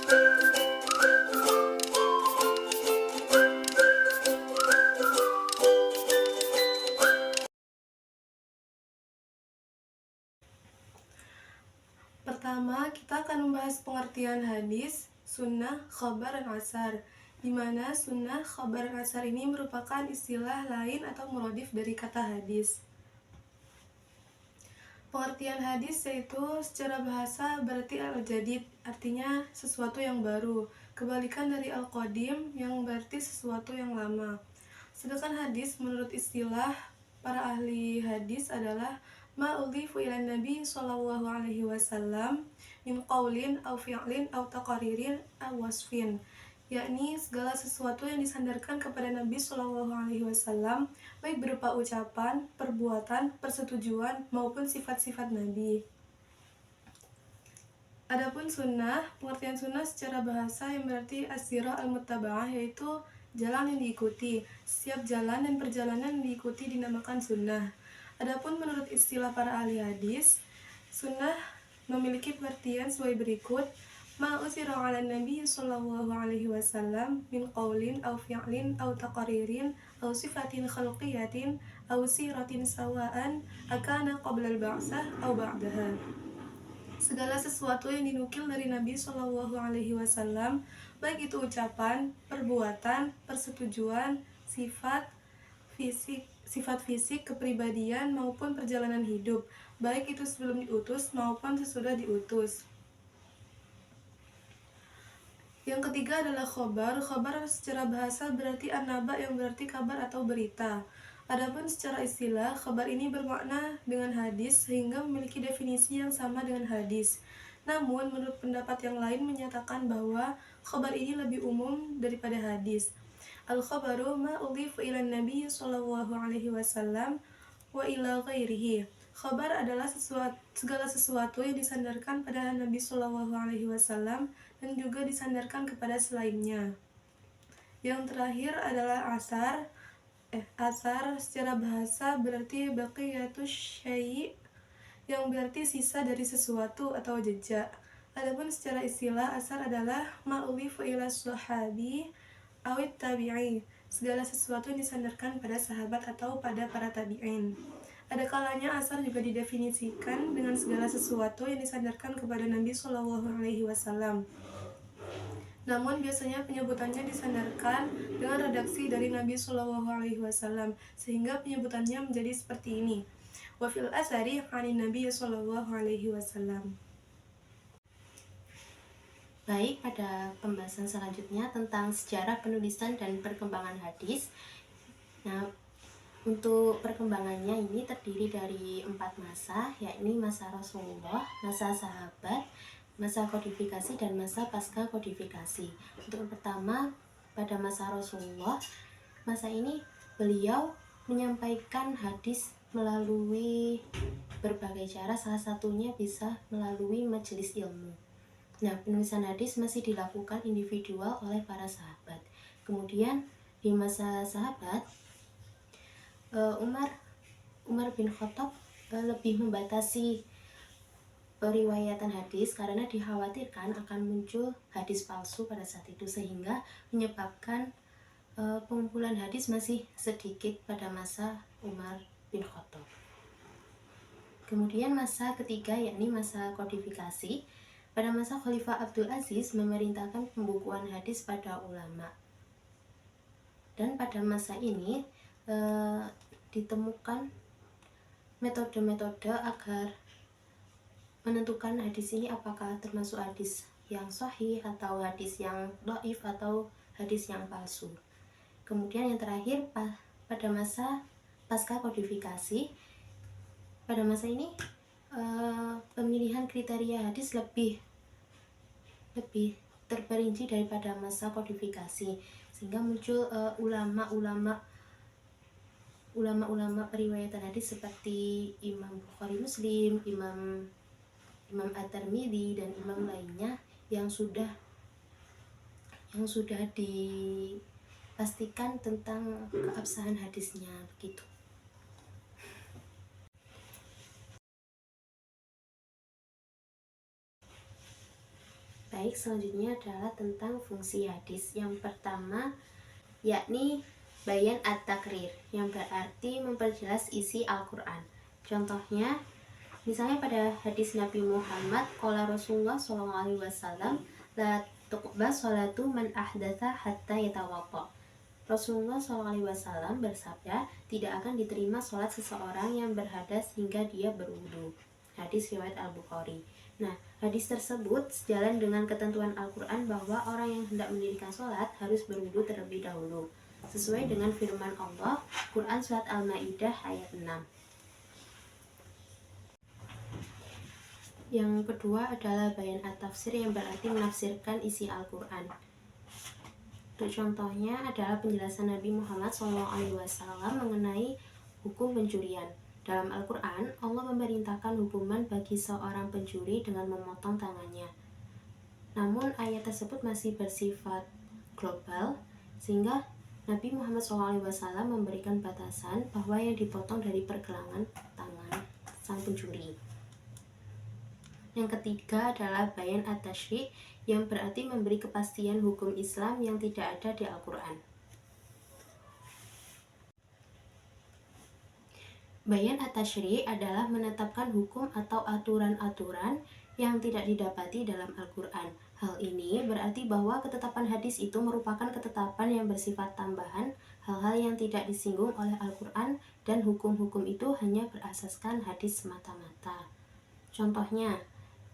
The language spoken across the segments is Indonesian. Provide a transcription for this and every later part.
Pertama, kita akan membahas pengertian hadis, sunnah, khabar, dan asar, di mana sunnah, khabar, dan asar ini merupakan istilah lain atau muradif dari kata hadis. Pengertian hadis yaitu secara bahasa berarti al-jadid, artinya sesuatu yang baru, kebalikan dari al-qadim yang berarti sesuatu yang lama. Sedangkan hadis menurut istilah para ahli hadis adalah ma udhifu ila nabi sallallahu alaihi wasallam min qaulin aw fi'lin aw taqaririn aw wasfin, yakni segala sesuatu yang disandarkan kepada Nabi Shallallahu Alaihi Wasallam, baik berupa ucapan, perbuatan, persetujuan maupun sifat-sifat Nabi. Adapun sunnah, pengertian sunnah secara bahasa yang berarti as-sirah al-muttaba'ah, yaitu jalan yang diikuti. Setiap jalan dan perjalanan yang diikuti dinamakan sunnah. Adapun menurut istilah para ahli hadis, sunnah memiliki pengertian sebagai berikut: ma usira 'ala nabi sallallahu alaihi wasallam min qaulin aw fi'lin aw taqaririn aw sifatin khalqiyatin aw siratin sawa'an akana qabla al-ba'tsah aw ba'daha. Segala sesuatu yang dinukil dari Nabi Shallallahu Alaihi Wasallam, baik itu ucapan, perbuatan, persetujuan, sifat fisik, kepribadian maupun perjalanan hidup, baik itu sebelum diutus maupun sesudah diutus. Yang ketiga adalah khobar. Khobar secara bahasa berarti an-naba, yang berarti kabar atau berita. Adapun secara istilah, khabar ini bermakna dengan hadis sehingga memiliki definisi yang sama dengan hadis. Namun, menurut pendapat yang lain menyatakan bahwa khabar ini lebih umum daripada hadis. Al-khabaru ma udhifu ila nabi sallallahu alaihi wasallam wa ila ghairihi. Khabar adalah segala sesuatu yang disandarkan pada Nabi Shallallahu Alaihi Wasallam dan juga disandarkan kepada selainnya. Yang terakhir adalah asar. Asar secara bahasa berarti baqiyatus syai', yang berarti sisa dari sesuatu atau jejak. Adapun secara istilah, asar adalah ma'ulifu ila sahabi awit tabi'i, segala sesuatu yang disandarkan pada sahabat atau pada para tabi'in. Ada kalanya asar juga didefinisikan dengan segala sesuatu yang disandarkan kepada Nabi Shallallahu Alaihi Wasallam. Namun biasanya penyebutannya disandarkan dengan redaksi dari Nabi Shallallahu Alaihi Wasallam, sehingga penyebutannya menjadi seperti ini: wa fil asari 'anin Nabi Shallallahu Alaihi Wasallam. Baik, pada pembahasan selanjutnya tentang sejarah penulisan dan perkembangan hadis. Nah, untuk perkembangannya ini terdiri dari 4 masa, yakni masa Rasulullah, masa sahabat, masa kodifikasi, dan masa pasca kodifikasi. Untuk yang pertama, pada masa Rasulullah, masa ini beliau menyampaikan hadis melalui berbagai cara, salah satunya bisa melalui majelis ilmu. Nah, penulisan hadis masih dilakukan individual oleh para sahabat. Kemudian di masa sahabat, Umar bin Khattab lebih membatasi periwayatan hadis karena dikhawatirkan akan muncul hadis palsu pada saat itu, sehingga menyebabkan pengumpulan hadis masih sedikit pada masa Umar bin Khattab. Kemudian masa ketiga yakni masa kodifikasi. Pada masa Khalifah Abdul Aziz memerintahkan pembukuan hadis pada ulama. Dan pada masa ini ditemukan metode-metode agar menentukan hadis ini apakah termasuk hadis yang sahih atau hadis yang dhaif atau hadis yang palsu. Kemudian yang terakhir pada masa pasca kodifikasi. Pada masa ini pemilihan kriteria hadis lebih terperinci daripada masa kodifikasi, sehingga muncul ulama-ulama periwayatan hadis seperti Imam Bukhari Muslim, Imam At-Tirmidzi, dan imam lainnya yang sudah dipastikan tentang keabsahan hadisnya begitu. Baik, selanjutnya adalah tentang fungsi hadis. Yang pertama yakni bayan at-takrir, yang berarti memperjelas isi Al-Quran. Contohnya, misalnya pada hadis Nabi Muhammad, qala Rasulullah SAW, la tuqbal sholatu man ahdatha hatta yatawadda. Rasulullah SAW bersabda, tidak akan diterima sholat seseorang yang berhadas hingga dia berwudu. Hadis riwayat Al-Bukhari. Nah, hadis tersebut sejalan dengan ketentuan Al-Quran bahwa orang yang hendak mendirikan sholat harus berwudu terlebih dahulu, sesuai dengan firman Allah, Quran Surat Al-Ma'idah ayat 6. Yang kedua adalah bayan at-tafsir, yang berarti menafsirkan isi Al-Quran. Untuk contohnya adalah penjelasan Nabi Muhammad SAW mengenai hukum pencurian. Dalam Al-Quran, Allah memerintahkan hukuman bagi seorang pencuri dengan memotong tangannya. Namun ayat tersebut masih bersifat global, sehingga Nabi Muhammad SAW memberikan batasan bahwa yang dipotong dari pergelangan tangan sang pencuri. Yang ketiga adalah bayan at-tashri', yang berarti memberi kepastian hukum Islam yang tidak ada di Al-Quran. Bayan at-tashri' adalah menetapkan hukum atau aturan-aturan yang tidak didapati dalam Al-Quran. Hal ini berarti bahwa ketetapan hadis itu merupakan ketetapan yang bersifat tambahan, hal-hal yang tidak disinggung oleh Al-Quran, dan hukum-hukum itu hanya berasaskan hadis semata-mata. Contohnya,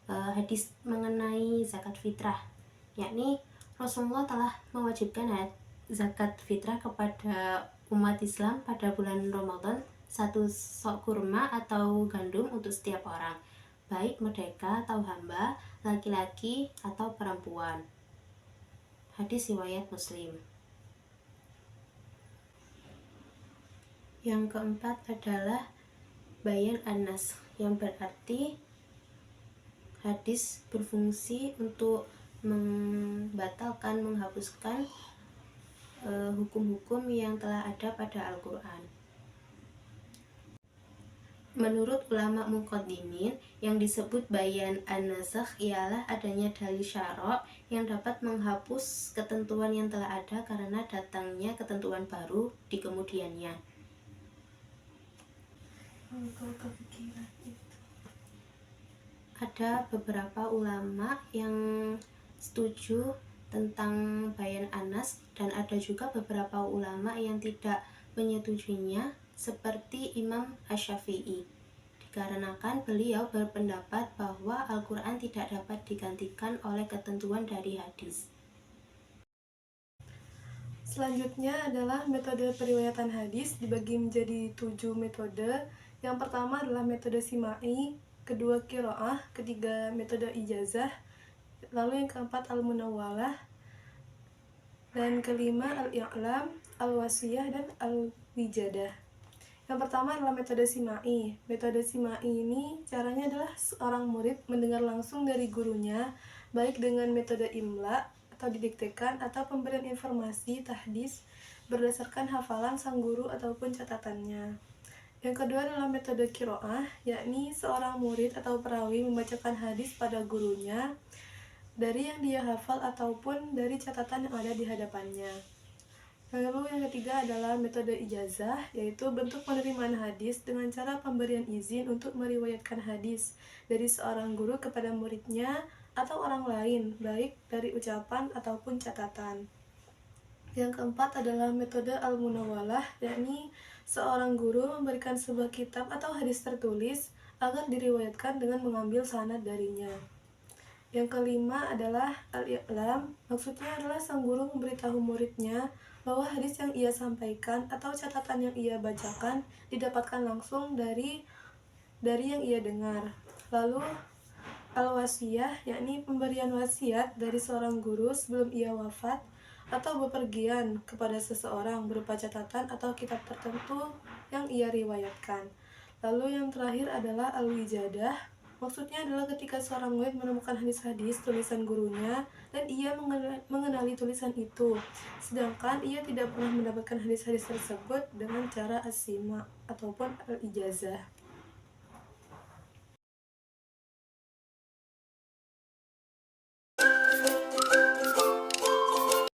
hadis mengenai zakat fitrah, yakni Rasulullah telah mewajibkan zakat fitrah kepada umat Islam pada bulan Ramadan, 1 sok kurma atau gandum untuk setiap orang, baik merdeka atau hamba, laki-laki atau perempuan. Hadis riwayat Muslim. Yang keempat adalah bayan an-nas, yang berarti hadis berfungsi untuk membatalkan, menghapuskan hukum-hukum yang telah ada pada Al-Quran. Menurut ulama muqaddimin, yang disebut bayan an-nasakh ialah adanya dalil syara' yang dapat menghapus ketentuan yang telah ada karena datangnya ketentuan baru di kemudiannya. Ada beberapa ulama yang setuju tentang bayan an-nas, dan ada juga beberapa ulama yang tidak menyetujuinya, seperti Imam Asy-Syafi'i, dikarenakan beliau berpendapat bahwa Al-Quran tidak dapat digantikan oleh ketentuan dari hadis. Selanjutnya adalah metode periwayatan hadis, dibagi menjadi 7 metode. Yang pertama adalah metode simai, kedua qiraah, ketiga metode ijazah, lalu yang keempat al-munawwalah, dan kelima al-i'lam, al-wasiyah, dan al-wijadah. Yang pertama adalah metode simai. Metode simai ini caranya adalah seorang murid mendengar langsung dari gurunya, baik dengan metode imla atau didiktekan, atau pemberian informasi tahdits berdasarkan hafalan sang guru ataupun catatannya. Yang kedua adalah metode qiraah, yakni seorang murid atau perawi membacakan hadis pada gurunya dari yang dia hafal ataupun dari catatan yang ada di hadapannya. Lalu yang ketiga adalah metode ijazah, yaitu bentuk penerimaan hadis dengan cara pemberian izin untuk meriwayatkan hadis dari seorang guru kepada muridnya atau orang lain, baik dari ucapan ataupun catatan. Yang keempat adalah metode al-munawwalah, yakni seorang guru memberikan sebuah kitab atau hadis tertulis agar diriwayatkan dengan mengambil sanad darinya. Yang kelima adalah al-i'lam, maksudnya adalah sang guru memberitahu muridnya bahwa hadis yang ia sampaikan atau catatan yang ia bacakan didapatkan langsung dari yang ia dengar. Lalu al-wasiyah, yakni pemberian wasiat dari seorang guru sebelum ia wafat atau bepergian kepada seseorang berupa catatan atau kitab tertentu yang ia riwayatkan. Lalu yang terakhir adalah al-wijadah, maksudnya adalah ketika seorang murid menemukan hadis-hadis tulisan gurunya dan ia mengenali tulisan itu, sedangkan ia tidak pernah mendapatkan hadis-hadis tersebut dengan cara as-sima ataupun al-ijazah.